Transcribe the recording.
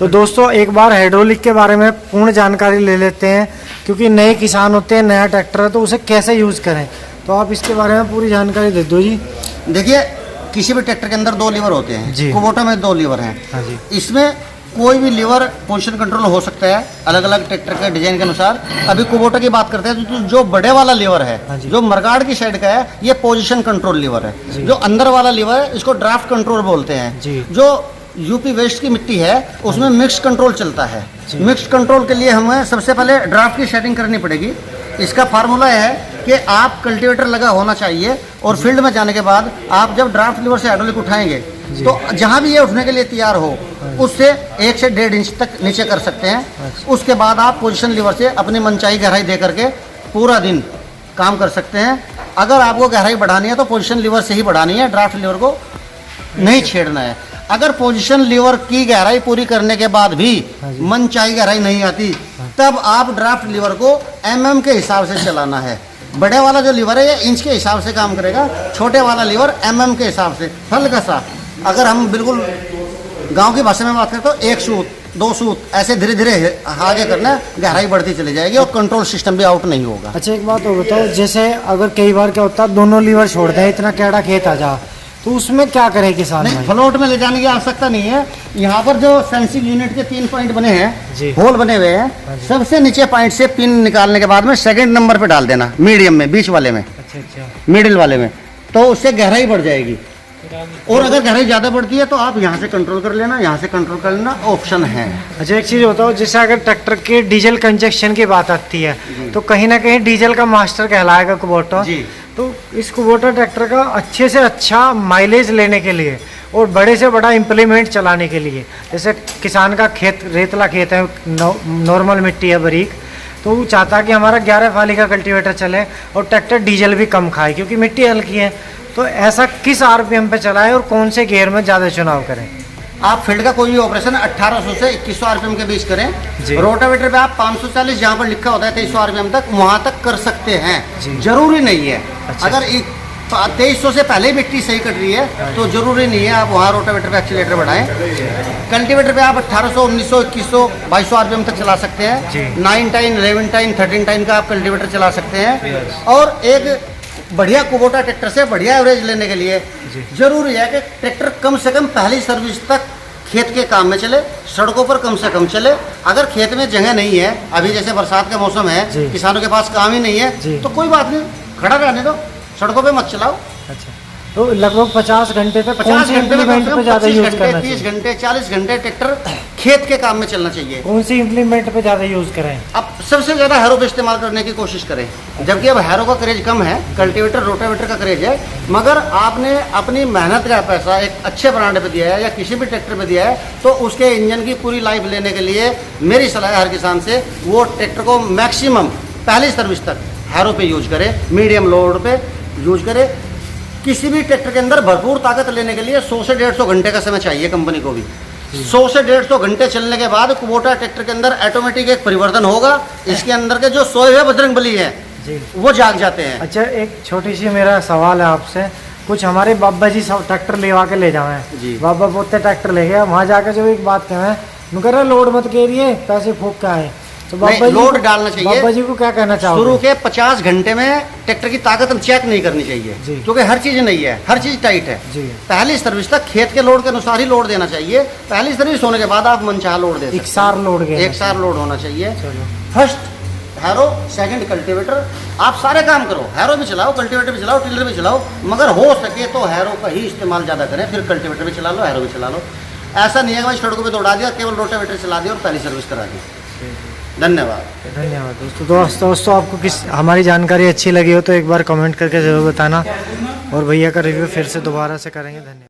तो दोस्तों एक बार हाइड्रोलिक के बारे में पूर्ण जानकारी ले लेते हैं, क्योंकि नए किसान होते हैं, नया ट्रैक्टर है तो उसे कैसे यूज़ करें। तो आप इसके बारे में पूरी जानकारी दे दो जी। देखिए, किसी भी ट्रैक्टर के अंदर 2 लीवर होते हैं जी। कुबोटा में 2 लीवर हैं। हाँ जी। इसमें कोई भी लीवर पोजीशन कंट्रोल हो सकता है अलग अलग ट्रैक्टर के डिजाइन के अनुसार। अभी कुबोटा की बात करते हैं तो जो बड़े वाला लीवर है, हाँ जी। जो मरगाड़ की साइड का है, ये पोजीशन कंट्रोल लीवर है। जो अंदर वाला लीवर है इसको ड्राफ्ट कंट्रोल बोलते हैं जी। जो यूपी वेस्ट की मिट्टी है उसमें मिक्स कंट्रोल चलता है। मिक्स कंट्रोल के लिए हमें सबसे पहले ड्राफ्ट की सेटिंग करनी पड़ेगी। इसका फार्मूला है कि आप कल्टीवेटर लगा होना चाहिए और फील्ड में जाने के बाद आप जब ड्राफ्ट लीवर से हाइड्रोलिक उठाएंगे तो जहां भी ये उठने के लिए तैयार हो उससे 1 से 1.5 इंच तक नीचे कर सकते हैं। उसके बाद आप पोजीशन लीवर से अपनी मनचाही गहराई दे करके पूरा दिन काम कर सकते हैं। अगर आपको गहराई बढ़ानी है तो पोजीशन लीवर से ही बढ़ानी है, ड्राफ्ट लीवर को नहीं छेड़ना है। अगर पोजीशन लीवर की गहराई पूरी करने के बाद भी मनचाही गहराई नहीं आती तब आप ड्राफ्ट लीवर को mm के हिसाब से चलाना है। बड़े वाला जो लीवर है ये इंच के हिसाब से काम करेगा, छोटे वाला लीवर mm के हिसाब से। हल्का सा अगर हम बिल्कुल गांव की भाषा में बात करें तो 1 सूत 2 सूत ऐसे धीरे धीरे आगे करना, गहराई बढ़ती चली जाएगी और कंट्रोल सिस्टम भी आउट नहीं होगा। अच्छा एक बात और बताओ, जैसे अगर कई बार क्या होता है दोनों लीवर छोड़ दें, इतना कैड़ा खेत आ जा, तो उसमें क्या करें किसान भाई? फ्लोट में ले जाने की आवश्यकता नहीं है। यहाँ पर जो सेंसिंग यूनिट के 3 पॉइंट बने हैं, होल बने हुए हैं, सबसे नीचे पॉइंट से पिन निकालने के बाद में सेकंड नंबर पे डाल देना, मीडियम में, बीच वाले में, मिडिल वाले में, तो उससे गहराई बढ़ जाएगी। और अगर गहराई ज्यादा बढ़ती है तो आप यहाँ से कंट्रोल कर लेना, यहाँ से कंट्रोल कर लेना, ऑप्शन है। अच्छा एक चीज बताओ, जैसे अगर ट्रैक्टर के डीजल कंजक्शन की बात आती है तो कहीं ना कहीं डीजल का मास्टर कहलाएगा कुबोटा। तो इस कुबोटा ट्रैक्टर का अच्छे से अच्छा माइलेज लेने के लिए और बड़े से बड़ा इम्प्लीमेंट चलाने के लिए, जैसे किसान का खेत रेतला खेत है, नॉर्मल मिट्टी है बारीक, तो वो चाहता है कि हमारा 11 फाली का कल्टीवेटर चले और ट्रैक्टर डीजल भी कम खाए क्योंकि मिट्टी हल्की है। तो ऐसा किस आरपीएम पे चलाएं और कौन से गियर में ज़्यादा चुनाव करें? आप फील्ड का कोई भी ऑपरेशन 1800 से 2100 आरपीएम के बीच करें। रोटावेटर पे आप 540 जहाँ पर लिखा होता है 2300 आरपीएम तक, वहाँ तक कर सकते हैं, जरूरी नहीं है। अच्छा। अगर 2300 से पहले मिट्टी सही कट रही है तो जरूरी नहीं है आप वहाँ रोटावेटर पे एक्सीलेटर बढ़ाएं। कल्टीवेटर पे आप 1800, 1900, 2100, 2200 आरपीएम तक चला सकते हैं। 9 टाइन, 11 टाइन, 13 टाइन का आप कल्टीवेटर चला सकते हैं। और एक बढ़िया कुबोटा ट्रैक्टर से बढ़िया एवरेज लेने के लिए जरूरी है कि ट्रैक्टर कम से कम पहली सर्विस तक खेत के काम में चले, सड़कों पर कम से कम चले। अगर खेत में जगह नहीं है, अभी जैसे बरसात का मौसम है, किसानों के पास काम ही नहीं है, तो कोई बात नहीं, खड़ा रहने दो, सड़कों पे मत चलाओ। अच्छा, तो लगभग 50 घंटे तक 50 घंटे में 30 घंटे, 30 घंटे, 40 घंटे ट्रैक्टर खेत के काम में चलना चाहिए। कौन सी इम्प्लीमेंट पे ज़्यादा यूज़ करें? अब सबसे ज़्यादा हैरो पे इस्तेमाल करने की कोशिश करें, जबकि अब हैरो का क्रेज कम है, कल्टीवेटर रोटावेटर का क्रेज है। मगर आपने अपनी मेहनत का पैसा एक अच्छे ब्रांड पे दिया है या किसी भी ट्रैक्टर पे दिया है तो उसके इंजन की पूरी लाइफ लेने के लिए मेरी सलाह है हर किसान से, वो ट्रैक्टर को मैक्सिमम पहली सर्विस तक हैरो पे यूज करे, मीडियम लोड पे यूज करे। किसी भी ट्रैक्टर के अंदर भरपूर ताकत लेने के लिए 100 से 150 घंटे का समय चाहिए कंपनी को भी। 100 से 150 घंटे चलने के बाद कुबोटा ट्रैक्टर के अंदर ऑटोमेटिक एक परिवर्तन होगा। इसके अंदर के जो सोए हुए बजरंगबली है वो जाग जाते हैं। अच्छा एक छोटी सी मेरा सवाल है आपसे, कुछ हमारे बाबा जी सब ट्रैक्टर लेवा के ले जाए, बाबा पोते ट्रैक्टर ले गया, वहाँ जाकर जो एक बात कहें कह रहे लोड मत करिए, पैसे फूक के आए, तो बाबा जी लोड डालना चाहिए। बाबा जी को क्या कहना चाहोगे? शुरू के 50 घंटे में ट्रैक्टर की ताकत चेक नहीं करनी चाहिए क्योंकि हर चीज नहीं है, हर चीज टाइट है। पहली सर्विस तक खेत के लोड के अनुसार ही लोड देना चाहिए। पहली सर्विस होने के बाद आप मनचाहा लोड दे सकते हैं। एक सार लोड होना चाहिए। फर्स्ट हैरो, सेकंड कल्टीवेटर, आप सारे काम करो, हैरो भी चलाओ, कल्टीवेटर भी चलाओ, टिलर भी चलाओ, मगर हो सके तो हैरो का ही इस्तेमाल ज़्यादा करें, फिर कल्टीवेटर भी चला लो, हैरो भी चला लो। ऐसा नहीं है कि भाई सड़कों पे दौड़ा दिया, केवल रोटावेटर चला दिया और पहली सर्विस करा दी। धन्यवाद दोस्तों आपको हमारी जानकारी अच्छी लगी हो तो एक बार कमेंट करके ज़रूर बताना और भैया का रिव्यू फिर से दोबारा से करेंगे। धन्यवाद।